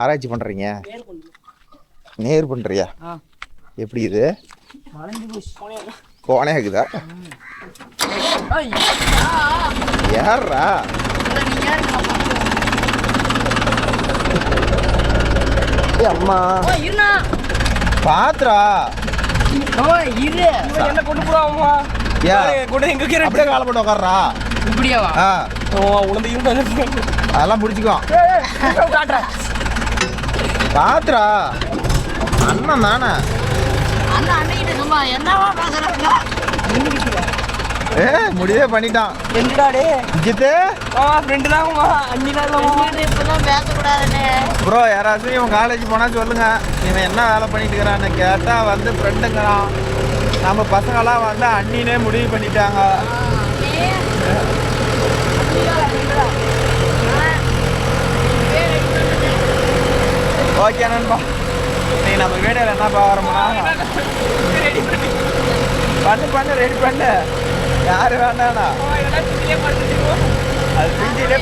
ஆராய்ச்சி பண்ணுறீங்க? நேர் பண்ணுறியா? எப்படி இது கோணையா இருக்குதா? யாரா அம்மா பாத்ரா என்ன கொண்டு போவாமா? அப்படியே காலை போட்டு உட்கார்றா. அதெல்லாம் முடிச்சுக்குவோம். பாத்ரா அண்ணன் தானே. முடிவே பண்ணிட்டான். ப்ரோ யாராச்சும் இவன் காலேஜ் போனா சொல்லுங்க, இவன் என்ன வேலை பண்ணிட்டு இருக்கிறான்னு கேட்டா வந்து ஃப்ரெண்டுங்கிறான். நம்ம பசங்களாம் வந்து அண்ணினே முடிவு பண்ணிட்டாங்க. ஓகே நண்பா, நீ நம்ம வீடியோவில் என்ன பார்க்குறோம்னா பண்ணு ரெடி பண்ணு. யாரு வேண்டாண்ணா அது பிஞ்சிலே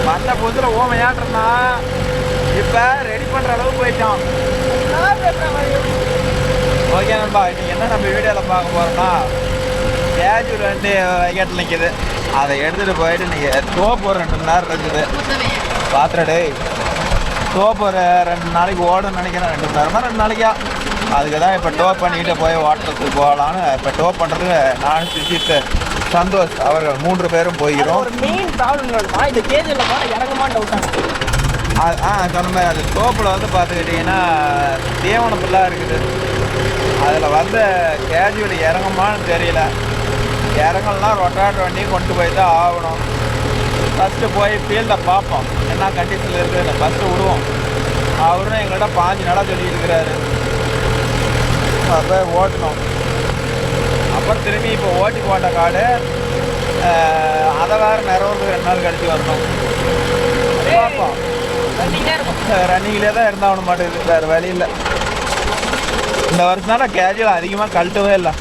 வந்த புதுசில் ஓமையாட்டுறா. இப்போ ரெடி பண்ணுற அளவுக்கு போயிட்டோம். ஓகே நண்பா, நீங்கள் என்ன நம்ம வீடியோவில் பார்க்க போகிறோம்னா கேஜுவல் வந்து வைக்கெட்டில் நிற்கிது. அதை எடுத்துகிட்டு போயிட்டு நீங்கள் சோப்பு ஒரு 2 மணி நேரம் இருக்குது. பாத்திரடே சோப்பு ஒரு 2 நாளைக்கு ஓடுன்னு நினைக்கிறேன். 2 மணி நேரமா 2 நாளைக்கா. அதுக்கு தான் இப்போ டோப் பண்ணிக்கிட்டு போய் ஓட்டுறதுக்கு போகலான்னு இப்போ டோப் பண்ணுறதுக்கு நான் சுஜித் சந்தோஷ் அவர்கள் 3 பேரும் போய்கிறோம். ஒரு மெயின் ப்ராப்ளம் இந்த கேஜில் இறங்குமான்னு டவுட்டாங்க. சொன்ன மாதிரி அது டோப்பில் வந்து பார்த்துக்கிட்டிங்கன்னா தீவனம் ஃபுல்லாக இருக்குது. அதில் வந்து கேஜுவல் இறங்குமான்னு தெரியல. இறங்கலாம் ரொட்டாட்டர் வண்டி கொண்டு போய் தான் ஆகணும். ஃபஸ்ட்டு போய் ஃபீல்டை பார்ப்போம் என்ன கண்டிஷனில் இருக்குது. ஃபஸ்ட்டு விடுவோம். அவரும் எங்கள்கிட்ட 5 நாளாக சொல்லிட்டு இருக்கிறாரு. அப்போ ஓட்டணும். அப்புறம் திரும்பி இப்போ ஓட்டி போட்ட காடு அதை வேறு நிறைய 2 நாள் கழிச்சு வரணும். பார்ப்போம். ரன்னிங்லேயே தான் இருந்தாகணும் மாட்டேங்குது, வேறு வழி இல்லை. இந்த வருஷம் தான் நான் கேஜுவல் அதிகமாக கழட்டவே இல்லை.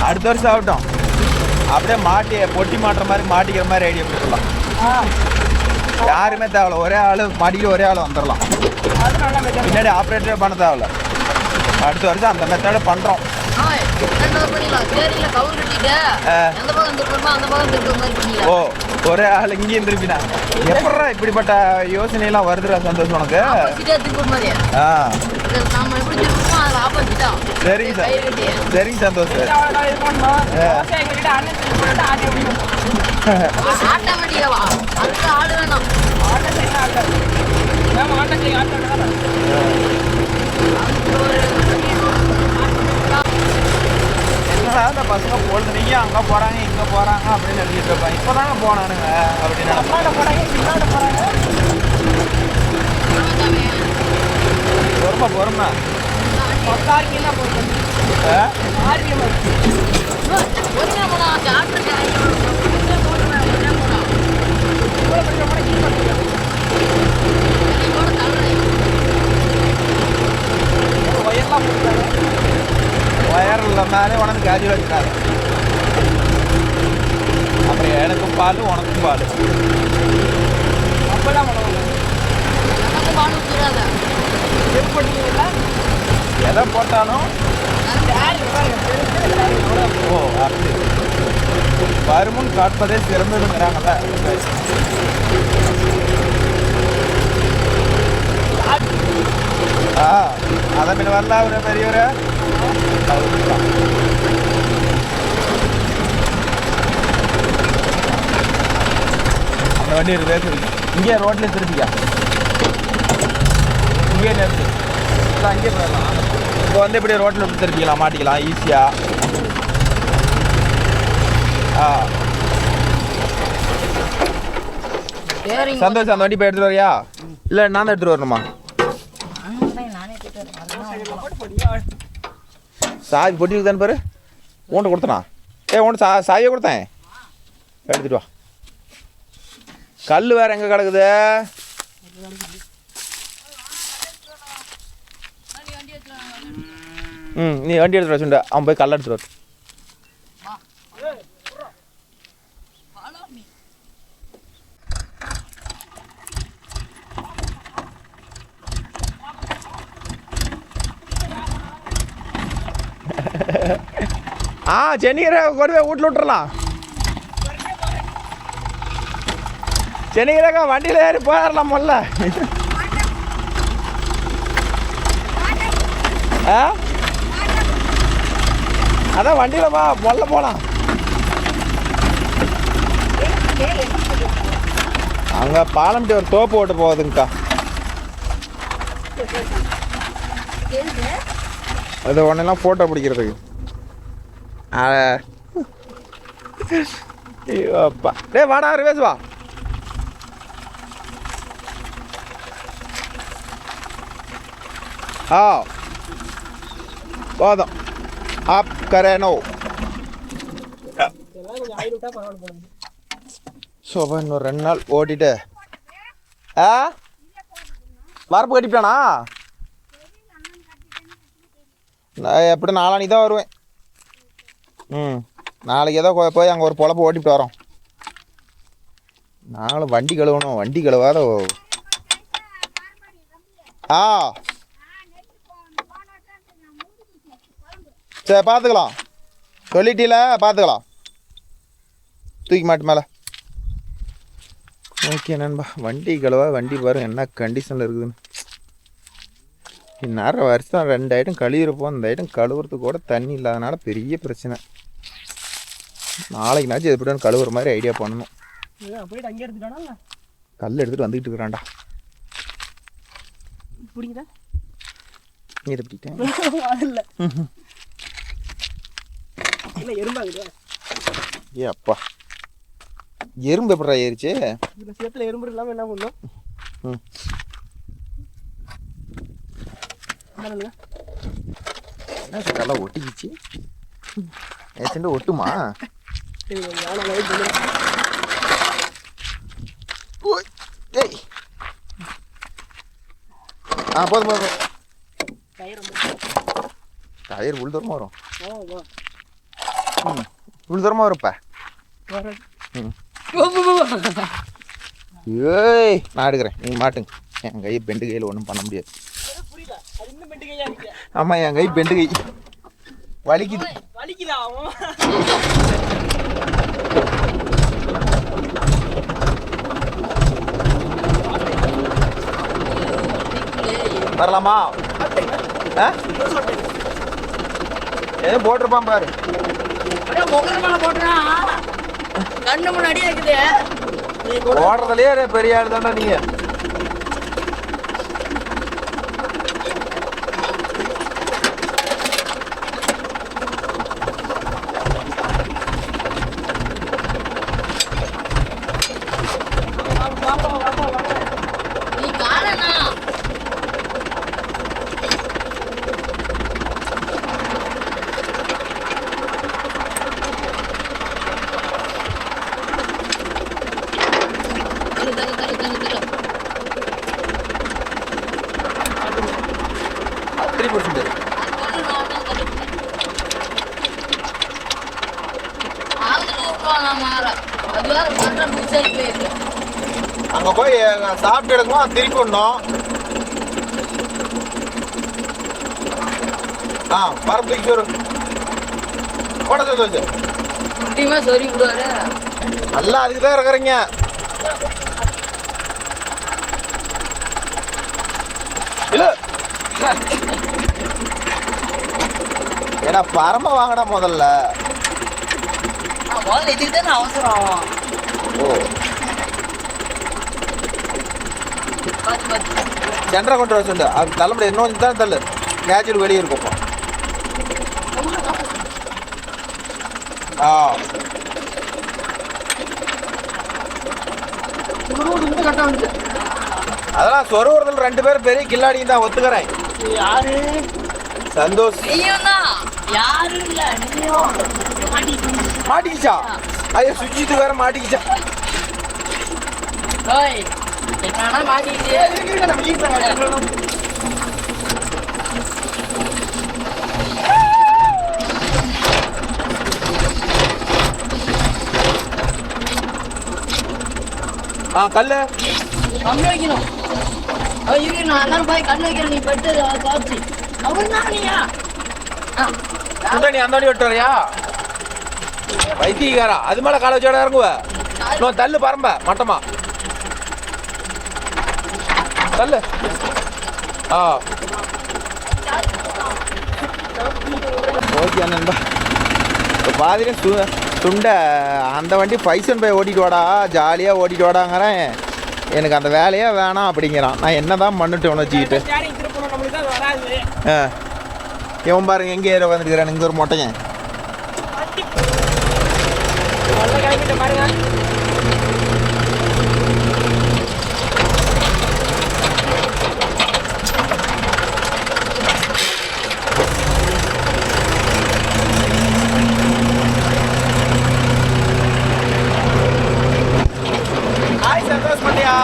அடுத்த வருஷம் ஆகட்டும். அப்படியே பொட்டி மாட்டுற மாதிரி மாட்டிக்கிற மாதிரி ஐடியா கொடுத்துடலாம். யாருமே தேவையில்ல, ஒரே ஆள் மாட்டிக்கிட்டு ஒரே ஆள் வந்துடலாம். பின்னாடி ஆப்ரேட்டரே பண்ண தேவையில்ல. அடுத்த வருஷம் அந்த மெத்தடை பண்ணுறோம். ஓ ஒரே ஆள் இங்கேயும் திருப்பினா எப்படா இப்படிப்பட்ட யோசனையெல்லாம் வருதுடா சந்தோஷம் உனக்கு? சரிங்க சார், சரிங்க சந்தோஷ் சார். என்னடா இந்த பசங்க பொழுதுனையும் அங்கே போகிறாங்க இங்கே போகிறாங்க அப்படின்னு எழுதிட்டு இருப்பாங்க. இப்போ தாங்க போனானுங்க அப்படின்னு பொறுமை. ஒயர் இல்லாமலே உனக்கு கேஜுவல் வச்சுக்காது. அப்புறம் எனக்கும் பால் உனக்கும் பால். எதை போட்டாலும் ஓ அப்படி வருமுன் காட்பதே சிறந்ததுங்கிறாங்கல்ல. அதை பின் வரல ஒரு பெரியவர் அந்த வண்டி இருக்கு. இங்கே ரோட்லேயே திருப்பிக்கா, இங்கே நிறுத்து. அங்கேயே போயிடலாம். இப்போ வந்து இப்படி ரோட்டில் விட்டு திருப்பிக்கலாம், மாட்டிக்கலாம் ஈஸியாக. சந்தோஷம். அந்த வண்டி போய் எடுத்துகிட்டு வரியா இல்லை நான் தான் எடுத்துகிட்டு வரணுமா? சாவி பொட்டிக்கு தானே பாரு. உன்ட்ட கொடுத்தனா? உன்ட்ட சாவியை கொடுத்தேன், எடுத்துட்டு வா. கல் வேறு எங்கே கிடக்குது? நீ வண்டி எடுத்துகிட்டு வச்சுண்டா. அவன் போய் கல் எடுத்துட்டு வர. சென்னிகரை கொண்டு போய் வீட்டில் விட்டுறலாம். சென்னிகரைக்கா வண்டியில் ஏறி போயிடலாம் முதல்ல. அதான் வண்டியில் வா முதல்ல போகலாம். அங்கே பாலம்ட்டு ஒரு தோப்பு ஓட்டு போகுதுங்கக்கா. அது ஒன்றெல்லாம் ஃபோட்டோ பிடிக்கிறதுக்கு. ஐயோப்பா டே வாடா ரிவேஸ் வா. போதும் ஆப் கரேனோ. சோபா இன்னொரு 2 நாள் ஓட்டிட்டு வரப்பு கட்டிட்டானா? நான் எப்படி நாளானி தான் வருவேன். நாளைக்கு ஏதோ போய் அங்கே ஒரு பொழப்பு ஓட்டிட்டு வரோம். நாங்களும் வண்டி கழுவணும். வண்டி கழுவாத சரி பார்த்துக்கலாம். சொல்லிட்டீல பார்த்துக்கலாம். தூக்கி மாட்டு மேலே. ஓகே நண்பா, வண்டி கழுவா வண்டி பாருங்க என்ன கண்டிஷனில் இருக்குதுன்னு. இந்நேரம் வருஷம் 2 ஐட்டம் கழுவிருப்போம். அந்த ஐட்டம் கழுவுறதுக்கு கூட தண்ணி இல்லாதனால பெரிய பிரச்சனை. நாளைக்குனாச்சும் எப்படி கழுவுற மாதிரி ஐடியா பண்ணணும். கல் எடுத்துகிட்டு வந்துக்கிட்டு இருக்கிறான்டா. இதை பிடிட்டேன். ஏ அப்பா, எறும்பு எப்படா ஏறிச்சு? எறும்பு இல்லாமல் என்ன பண்ணும்? என்ன நல்லா ஒட்டிக்கிச்சு. ஏச்சண்டு ஒட்டுமா? போதும் போதும். டயர் உள் தூரமாக வரும். உள் தூரமாக வரும்ப்பா. ஏய் நான் எடுக்கிறேன், நீங்கள் மாட்டுங்க. என் கை பெண்டு கையில் ஒன்றும் பண்ண முடியாது. ஆமாம், என் கை பெண்டு கை வலிக்குது. வரலாமா? எதுவும் போட்டிருப்பான் பாரு. கண்ணு முன்னாடியே இருக்குது. ஓடுறதுலயே பெரிய ஆள் தானே நீங்க. அங்க போய் சாப்பிட்டு எடுக்கணும், திருப்பி விடணும். பரப்பு சோறு போட சொல்லி வச்சு சொல்லி விடுவாரு. நல்லா அதுக்கு தான் இருக்கிறீங்க. இல்ல ஏன்னா பரம வாங்கடா முதல்ல. இதுக்கு தானே அவசரம். ஜென்ரா கொண்டு வர சொல்லு. அது தள்ள முடியாது, இன்னும் கொஞ்சம் தான் தள்ளு. கேஜுவல் வெளியே இருக்கும். அதெல்லாம் சொருவர்கள் 2 பேரும் பெரிய கில்லாடியும் தான் ஒத்துக்கிறேன். யாரு? சந்தோஷ். மாட்டிக்கிச்சா? ஐயோ சுஜித்து வேற மாட்டிக்கிச்சா? கல் கண்ணு வைக்கணும். ஐயோ நான் எல்லாரும் போய் கண்ணு வைக்கிறேன். நீ பட்டு காட்சி அவன் தானியா? நீ அந்த வண்டி விட்டு வரையா வைத்தியக்காரா? அது மேல காலை வச்சோட இறங்குவ. இன்னும் தள்ளு பரம்ப மட்டமா தள்ளு. ஓகே நண்பா. இப்போ பாதிரி துண்டை அந்த வண்டி பைசன் போய் ஓட்டிட்டு வாடா, ஜாலியாக ஓட்டிட்டு வாடாங்கிறேன். எனக்கு அந்த வேலையே வேணாம் அப்படிங்கிறான். நான் என்ன தான் பண்ணிட்டு வச்சுக்கிட்டு. இவன் பாருங்க எங்கே ஏற வந்துருக்கிறான். இங்கே ஒரு மொட்டையன் பாருங்க. ஹாய் சந்தோஷ் மண்டியா.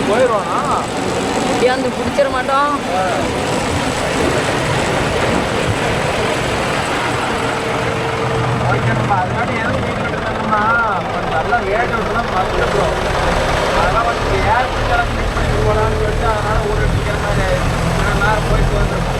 போயிடுவானா? அந்த பிடிச்சிட மாட்டோம். அதனால எனக்கு வீட்டில் இருந்தோம்னா நல்லா வேகம்லாம் பார்த்துருக்கோம். அதெல்லாம் வந்து ஏர் மிக்ஸ் பண்ணி போகலான்னு சொல்லிட்டு அதனால் ஒரு டிக்கிற மாதிரி நேரம் போயிட்டு வந்துருக்கோம்.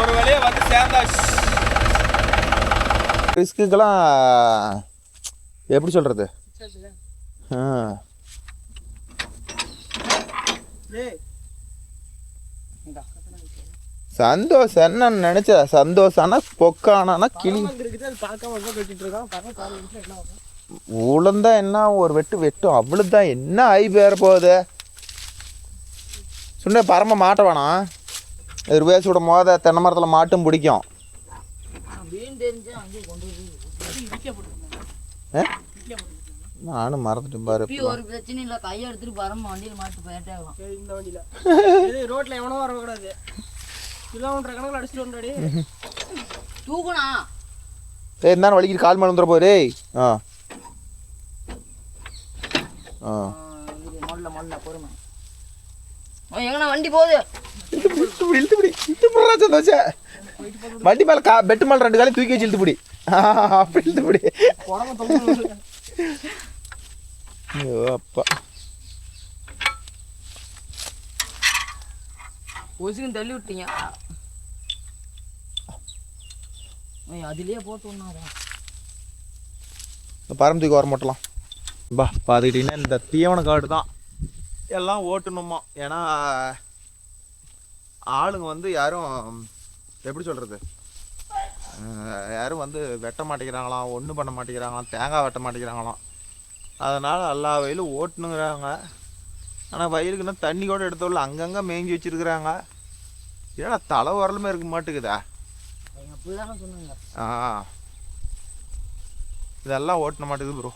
ஒரு வழியாக வந்து சேர்ந்தாச்சு. ரிஸ்க்குக்கெல்லாம் எப்படி சொல்கிறது? சந்தோஷம் என்னன்னு நினைச்ச சந்தோஷம்னா பொக்கானா கிளி உளுந்தா என்ன ஒரு வெட்டும் அவ்வளோதான். என்ன ஆகி பேர போகுது சுண்ட பரம மாட்ட வேணாம். ரூபாயோட மோத தென்னை மரத்தில் மாட்டும் பிடிக்கும். நானும் மறந்துட்டு பாரு. ஒரு பிரச்சனை இல்லை, கையை எடுத்துட்டு பரம வண்டியில் மாட்டு போயிட்டே ஆகலாம். இந்த வண்டியில் ரோட்டில் எவனோ வரக்கூடாது. கிலோமீட்டர் கணக்கில் அடிச்சுட்டு வந்தாடி தூக்குனா இருந்தாலும் வலிக்கிட்டு கால் மேலே வந்துட போரு. மொல்ல பொறுமை எங்கன்னா வண்டி போகுது. சந்தோஷம் வண்டி மேலே பெட்டு மேலே 2 காலையும் தூக்கி வச்சு இழுத்துப்பிடி. அப்படி இழுத்துப்பிடி. ஐயோ அப்பா ஒசுக்குன்னு தள்ளி விட்டீங்க. அதுலேயே போட்டு ஒன்றாதான் இந்த பரம் தூக்கி வர மாட்டலாம். பா பார்த்துக்கிட்டிங்கன்னா இந்த தீவன காடு தான் எல்லாம் ஓட்டணுமா. ஏன்னா ஆளுங்க வந்து யாரும் எப்படி சொல்கிறது, யாரும் வந்து வெட்ட மாட்டேங்கிறாங்களாம், ஒன்றும் பண்ண மாட்டேங்கிறாங்களாம், தேங்காய் வெட்ட மாட்டேங்கிறாங்களாம். அதனால் எல்லா வயலும் ஓட்டணுங்கிறாங்க. ஆனால் வயலுக்குன்னா தண்ணி கூட எடுத்தோம்ல அங்கங்கே மேய்ஞ்சி வச்சுருக்குறாங்க. ஏன்னா தலை வரலுமே இருக்க மாட்டேங்குதா. இதெல்லாம் ஓட்டின மாட்டேங்குது ப்ரோ.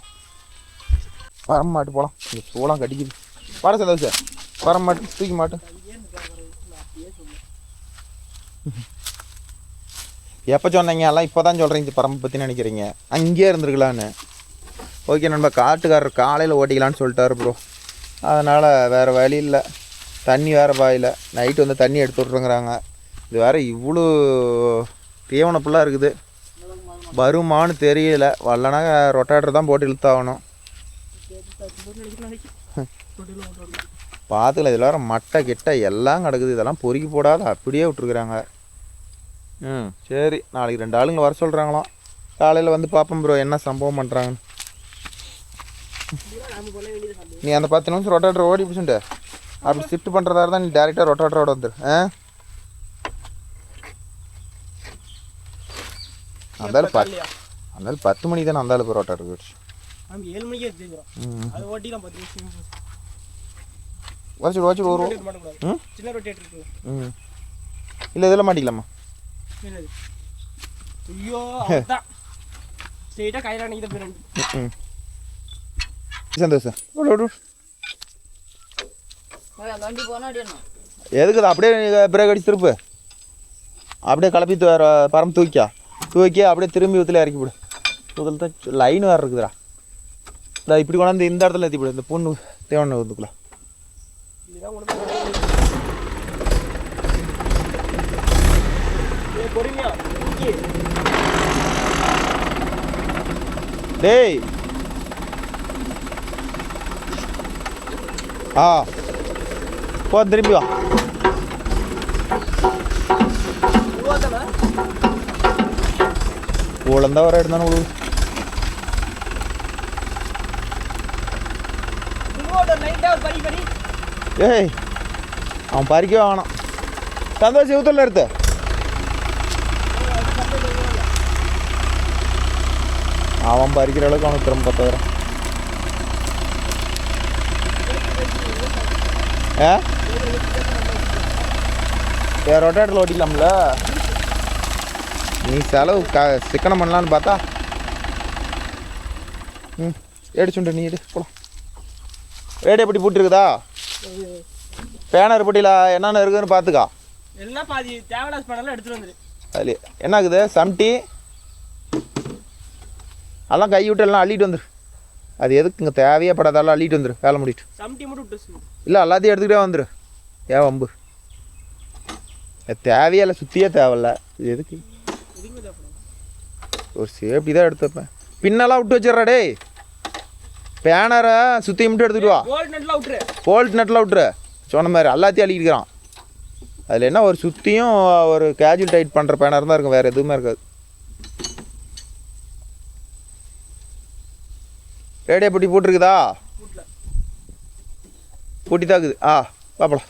பரம் மாட்டு போகலாம். இந்த சோளம் கடிக்குது. வர சந்தோஷம் பரம் மாட்டு தூக்கி மாட்டு. எப்போ சொன்னீங்க எல்லாம் இப்போ தான் சொல்கிறீங்க பரம்பை பற்றி நினைக்கிறீங்க. அங்கேயே இருந்துருக்கலான்னு. ஓகே நண்பா, காட்டுக்காரர் காலையில் ஓட்டிக்கலான்னு சொல்லிட்டாரு ப்ரோ. அதனால் வேறு வழி இல்லை. தண்ணி வேறு பாயில் நைட்டு வந்து தண்ணி எடுத்து விட்ருங்கிறாங்க. இது வேறு இவ்வளோ தீவன புல்லாக இருக்குது. வருமானு தெரியல. வரலனா ரொட்டாட்டர் தான் போட்டு இழுத்தாகணும். பார்த்துக்கல. இதில் வேறு மட்டை கிட்ட எல்லாம் கிடக்குது. இதெல்லாம் பொறுக்கி போடாத அப்படியே விட்ருக்குறாங்க. சரி, நாளைக்கு 2 ஆளுங்க வர சொல்கிறாங்களாம். காலையில் வந்து பார்ப்போம் ப்ரோ என்ன சம்பவம் பண்ணுறாங்கன்னு. நீ அந்த 10 நிமிஷம் ரொட்டாட்டர் ஓடி பிடிச்சுட்டு அப்படி ஷிஃப்ட் பண்ணுறதா இருந்தால் நீ டேரெக்டாக ரொட்டாட்டரோட வந்துடு. அந்தாலும் 10 மணிக்கு தானே அந்தாலும் இப்போ ரொட்டாட்டர் போயிடுச்சு. 7 மணிக்கே எடுத்துக்கிறோம். அது ஓட்டிலாம் 10 நிமிஷம் வச்சு ஒரு சின்ன ரொட்டேட்டர் இருக்கு. இல்லை இதெல்லாம் மாட்டிக்கலாமா? ஐயோ அதான் ஸ்ட்ரெயிட்டாக கையில் அன்னைக்கு போயிடும். சந்தோஷம் வண்டி போனால் எதுக்குது அப்படியே பிரேக் அடிச்சு திருப்பு. அப்படியே கிளப்பி பரம் தூக்கி அப்படியே திரும்பி ஊற்றுல இறக்கி விடு. ஊற்றுல தான் லைன் வேறு இருக்குதுடா. இந்த இப்படி கொண்டாந்து இந்த இடத்துல ஏற்றி விடு. இந்த பொண்ணு தேவனை ஊற்றுக்குள்ள. டேய் போ திரும்பி வா. உழந்தா வர எடுத்தானே உழு. ஏய் அவன் பறிக்கவே வேணாம். சந்தோஷம் ஊத்துல எடுத்து அவன் பறிக்கிற அளவுக்கு அவனுக்கு திரும்ப 10,000. வேறு ரொட்டாட்டரில் ஓட்டிக்கலாம்ல. நீ செலவு சிக்கனம் பண்ணலான்னு பார்த்தா எடுச்சுண்டு நீ எடு போகலாம். ரேடு எப்படி போட்டுருக்குதா? பேனர் போட்டியில் என்னென்ன இருக்குதுன்னு பார்த்துக்கா. எல்லாம் பாதி தேவலாஸ் பண்ணலாம் எடுத்துகிட்டு வந்துடு. அது என்ன ஆகுது சம்டி அதெல்லாம் கை விட்டு எல்லாம் அள்ளிட்டு வந்துரு. அது எதுக்கு இங்கே தேவையே படாதெல்லாம் அள்ளிட்டு வந்துரு. வேலை முடிட்டு சம்டி மட்டும் விட்டு இல்லை எல்லாத்தையும் எடுத்துக்கிட்டே வந்துரு. ஏன் வம்பு தேவையே இல்லை. சுற்றியே தேவையில்ல. இது எதுக்கு ஒரு சேஃப்டி தான் எடுத்து வைப்பேன். பின்னெல்லாம் விட்டு வச்சிடறா. டே பேனரை சுற்றி மட்டும் எடுத்துக்கிட்டு வா. போல்ட் நெட்டில் விட்டுரு. சொன்ன மாதிரி எல்லாத்தையும் அள்ளிக்கிறான். அதில் என்ன ஒரு சுற்றியும் ஒரு கேஜுவல் டைட் பண்ணுற பேனர் தான் இருக்கும், வேறு எதுவுமே இருக்காது. ரேடியோ பூட்டி போட்டிருக்குதா? பூட்டி தான் இருக்குது. பார்ப்பலாம்.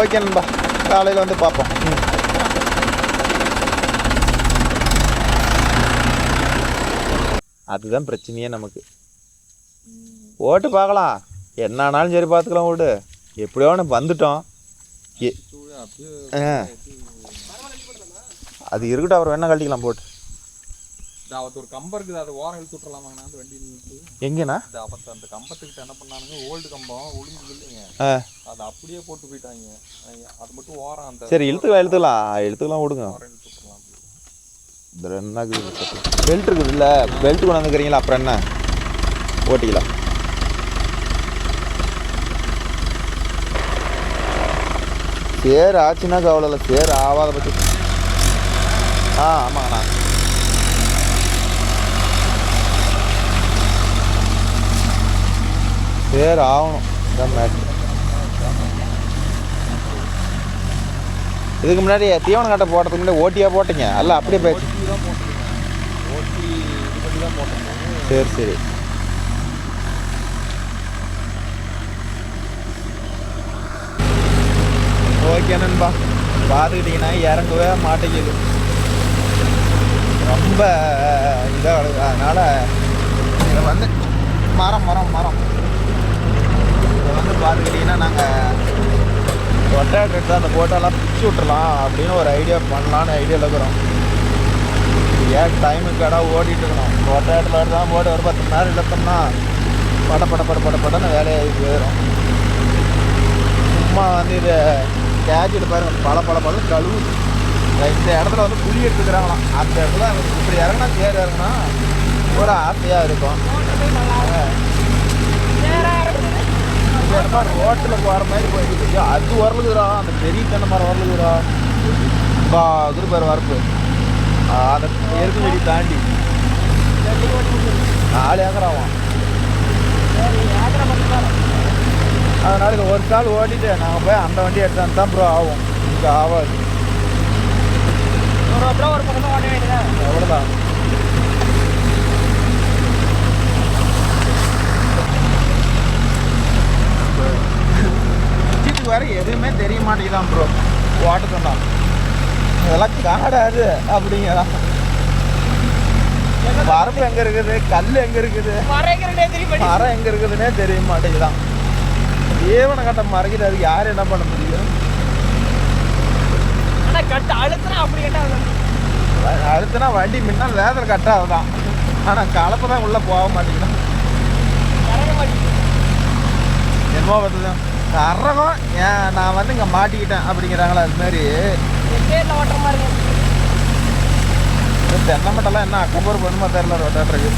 ஓகே நண்பா, காலையில் வந்து பார்ப்போம். அதுதான் பிரச்சனையே நமக்கு. ஓட்டு பார்க்கலாம், என்ன ஆனாலும் சரி பார்த்துக்கலாம். ஓடு எப்படியோ ஒன்று வந்துட்டோம். அது இருக்கட்டும், அப்புறம் வேணா கழட்டிக்கலாம் போட்டு. ஒரு கம்பம் இருக்குது, அதை ஓரம் இழுத்து விட்டுறலாமாங்கண்ணா அந்த வண்டியில் இருந்து. எங்கேண்ணா? அந்த கம்பத்துக்கிட்ட என்ன பண்ணானுங்க, ஓல்டு கம்பம் உளுந்து இல்லைங்க, அதை அப்படியே போட்டு போயிட்டாங்க. அது மட்டும் ஓரம் அந்த சரி இழுத்துக்கலாம் விடுங்க. ஓரம் இழுத்து விட்டுறலாம். இதில் என்ன இருக்குது, பெல்ட் இருக்குது இல்லை, பெல்ட் கொண்டு வந்துக்கிறீங்களா, அப்புறம் என்ன ஓட்டிக்கலாம். சேர் ஆச்சுன்னா கவலை இல்லை, சேர் ஆகாத பற்றி. ஆமாங்கண்ணா. சேர் ஆகணும், இதான் மேட்ரு. இதுக்கு முன்னாடி தீவனம் கட்டை போடுறதுக்கு முன்னாடி ஓட்டியாக போட்டீங்க அல்ல? அப்படியே போயிடுச்சு. சரி சரி. ஓகே நண்பா, பார்த்துக்கிட்டிங்கன்னா இறங்கவே மாட்டேங்குது, ரொம்ப இதாக. அதனால் இதை வந்து மரம் இதை வந்து பார்த்துக்கிட்டிங்கன்னா நாங்கள் ரொட்டேட்டர் எடுத்து அந்த போட்டெல்லாம் பிடிச்சி விட்டுறலாம் அப்படின்னு ஒரு ஐடியா பண்ணலான்னு ஐடியாவில் இருக்கிறோம். ஏன் டைமுக்கு கடை ஓடிட்டு இருக்கணும். ரொட்டேட்டரில் தான் போட்டு ஒரு 10 மணி நேரம் இழுத்தோம்னா படன்னு வேலையாகி போயிடும். சும்மா வந்து இதை கேஜில் பாருங்கள், பல கழுவுது. இந்த இடத்துல வந்து குழி எடுத்துக்கிறாங்களாம். அந்த இடத்துல இப்படி இறங்கினா சேர் இறங்கினா ஒரு ஆசையாக இருக்கும். இந்த இடமா ரோட்டில் போகிற மாதிரி போயிட்டு அது வரலுக்குறா, அந்த பெரிய தென்னை மரம் வரலுக்குறா. இது பேர் வரப்பு அதை எருக்கு செடி தாண்டி 4 ஏக்கராகும். அதனால் இது ஒரு கால் ஓட்டிட்டு நாங்கள் போய் அந்த வண்டி எடுத்தாந்து தான் ப்ரோ ஆகும். இங்கே ஆகாது. ஒரு பக்கம் தான் ஓட்ட வேண்டியதா, எவ்வளோதான். உச்சிக்கு வர எதுவுமே தெரிய மாட்டேங்குதான் ப்ரோ. ஓட்ட சொன்னா இதெல்லாம் காடாது அப்படிங்கிறான். வரப்பு எங்கே இருக்குது, கல் எங்கே இருக்குது, மரம் எங்கே இருக்குதுன்னே தெரிய மாட்டேங்குதான். ஏவனை கட்ட மறைக்குது, அதுக்கு யார் என்ன பண்ண முடியும்? அழுத்தினா வண்டி முன்னால் வேதர் கட்டாகுதான். ஆனால் கலப்பு தான் உள்ளே போக மாட்டேங்குதான். என்னமோ பார்த்துதான் அரகம். ஏன் நான் வந்து இங்கே மாட்டிக்கிட்டேன் அப்படிங்கிறாங்களா? அது மாதிரி தென்னை மட்டெல்லாம் என்ன அக்கப்போர் பண்ணுமா தெரியல. ரொட்டேட்டருக்கு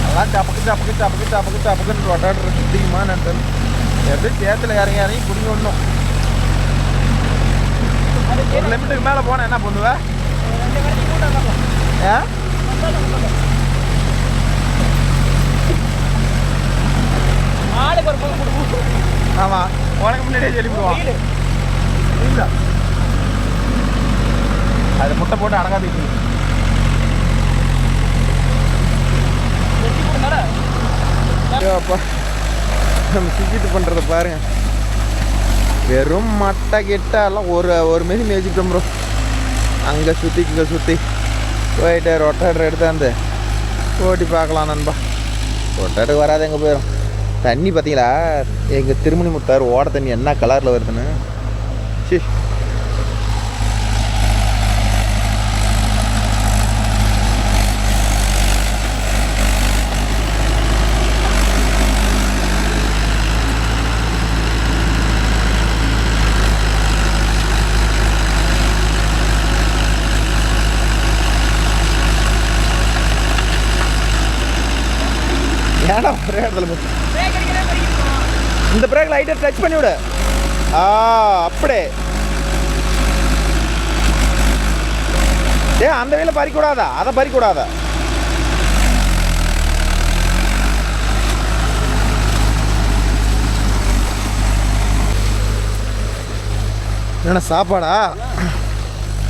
அதெல்லாம் சப்புக்குன்னு ரொட்டேட்டர் சுத்திக்குமா நினைட்டு எப்படியும் சேத்துல இறங்கி குடிங்க ஒன்றும். ஒரு லிமிட்டுக்கு மேலே போனால் என்ன பண்ணுவேன்? ஏன் ஆமாம், உனக்கு முன்னாடியே சொல்லிவிடுவான். இல்லை அது முட்டை போட்டு அடங்காதீங்க. அப்பா நம்ம சிக்கிட்டு பண்ணுறத பாருங்க. வெறும் மட்டை கிட்டெல்லாம் ஒரு மிதி மேய்ச்சிட்டோம் ப்ரோ. அங்கே சுற்றி இங்கே சுற்றி போயிட்டு ரொட்டேட்டர் எடுத்தாந்து ஓட்டி பார்க்கலாம் நண்பா. ரொட்டேட்டருக்கு வராது எங்கே போயிடும். தண்ணி பார்த்தீங்களா, எங்கள் திருமணி முத்தார் ஓட தண்ணி என்ன கலரில் வருதுன்னு. சி ஏன்னா ஒரே இடத்துல இந்த பிரேக் லைட்டை டச் பண்ணி விடு. அப்படியே அந்த வேலை பறிக்கூடாதா, அதை பறிக்கூடாதா. என்ன சாப்பாடா?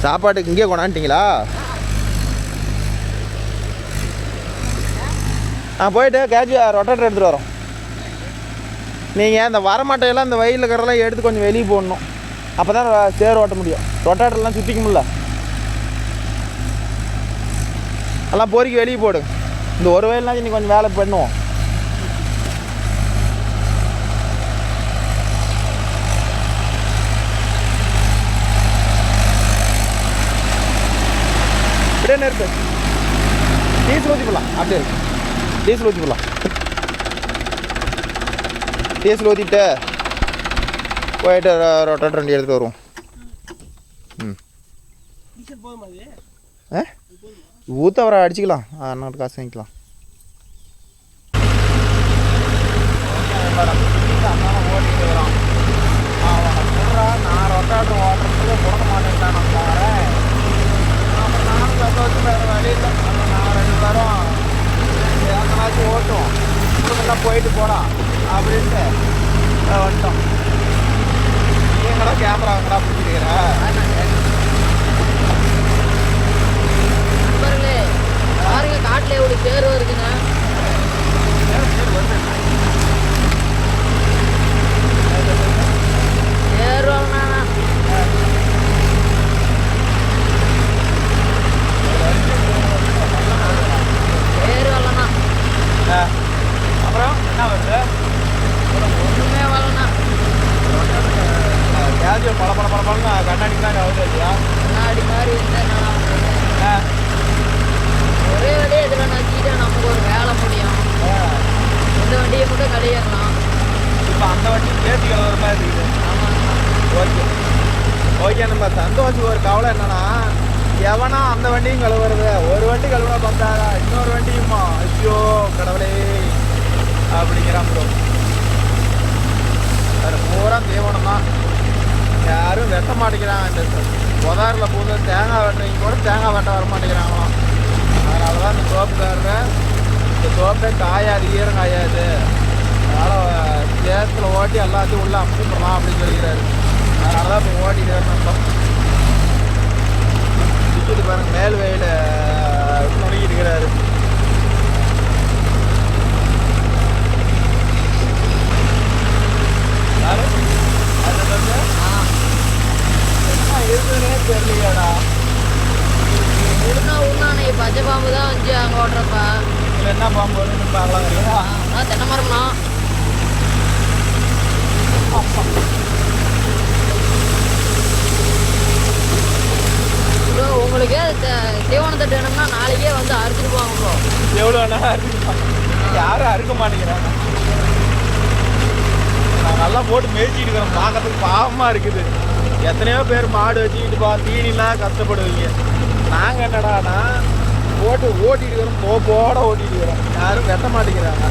சாப்பாட்டுக்கு இங்கே கொண்டாண்டிங்களா? போயிட்டு ரொட்டேட்டர் எடுத்துகிட்டு வரோம். நீங்கள் இந்த வரமாட்டையெல்லாம் இந்த வயலில் இருக்கிறதெல்லாம் எடுத்து கொஞ்சம் வெளியே போடணும். அப்போ தான் சேர் ஓட்ட முடியும். ரொட்டேட்டர்லாம் சுற்றிக்க முடியல. எல்லாம் பொறிக்கு வெளியே போடு. இந்த ஒரு வயல்னாச்சும் நீ கொஞ்சம் வேலை பண்ணுவோம். இப்படியே நிறுத்து. டீசல் ஊற்றி போடலாம். அப்படியே இருக்கு. டீசல் ஊற்றி போடலாம். டீசல் ஊற்றிட்டு போயிட்டு ரொட்டேட்டர் வண்டி எடுத்துகிட்டு வருவோம். ஊற்ற அவரை அடிச்சுக்கலாம். அண்ணாட்டு காசு வாங்கிக்கலாம். ஓட்டிட்டு வரோம். நான் ரொட்டேட்டர் ஓட்டுறதுக்கு கொடுக்க மாட்டேன்ட்டான். நம்ம வரேன். அப்புறம் நானும் சந்தோஷம் வேறு வழி இல்லை. நான் 2 பேரும் எங்கனாச்சும் ஓட்டுவோம். எல்லாம் போயிட்டு போடா அப்படின்ட்டு வந்துட்டோம். எங்கடா கேமரா எங்கடா பிடிச்சிருக்கிற? பாருங்க, காட்டுல எவ்வளவு சேர் வருதுங்க. சேர் வரணும். சேர் வரலாம். அப்புறம் என்ன வருது? ஒண்ணுமே வரலாம். கேஜுவல் பல கண்ணாடி தான் வருது இல்லையா? கண்ணாடி மாதிரி ஒரே வழியே இதில் நச்சிக்கிட்டா நமக்கு ஒரு வேலை முடியும். இந்த வண்டியை மட்டும் கழியலாம். இப்போ அந்த வண்டி பேசி கலவர மாதிரி இருக்குது. Okay okay. நம்ம சந்தோஷம் ஒரு கவலை என்னன்னா, எவனா அந்த வண்டியும் கழுவுறது. ஒரு வண்டி கழுவுனா பார்த்தாரா, இன்னொரு வண்டியுமா? ஐயோ கடவுளே அப்படிங்கிறான் ப்ரோ. அது பூரா தீவனம் தான். யாரும் வெட்ட மாட்டேங்கிறாங்க. இந்த புதாரில் பூந்து தேங்காய் வெட்டுறவங்க கூட தேங்காய் வெட்ட வர மாட்டேங்கிறாங்களாம். அதனால தான் இந்த தோப்புக்காரர் இந்த தோப்பே காயாது, ஈரம் காயாது. அதனால் சேத்துல ஓட்டி எல்லாத்தையும் உள்ளே அமுச்சிடலாம் அப்படின்னு சொல்லிக்கிறாரு. அதனால தான் இப்போ ஓட்டிட்டு வரணும். சுற்றிட்டு பாருங்க, மேல் வெயில் நுழைக்கிட்டு இருக்கிறாரு. என்ன இருக்குதுன்னே தெரியலையாடா. உண்ணானே பச்சை பாம்பு தான் வந்து அங்கே ஓட்டுறப்ப. இதில் என்ன பாம்பு வருதுன்னு பார்க்கலாம். தென்னை மரம்னா உங்களுக்கு தீவனத்தட்டு வேணும்னா நாளைக்கே வந்து அறுத்துட்டு போவாங்க. எவ்வளோ வேணா அறுத்துப்பாங்க. யாரும் அறுக்க மாட்டேங்கிறாங்க. நான் நல்லா போட்டு மேய்ச்சிட்டு இருக்கிறேன். பார்க்கறதுக்கு பாவமாக இருக்குது. எத்தனையோ பேர் மாடு வச்சுக்கிட்டு தீனிலாம் கஷ்டப்படுவீங்க. நாங்கள் என்னடானா போட்டு ஓட்டிட்டு இருக்கிறோம். போட ஓட்டிட்டு இருக்கிறோம். யாரும் வெட்ட மாட்டேங்கிறாங்க.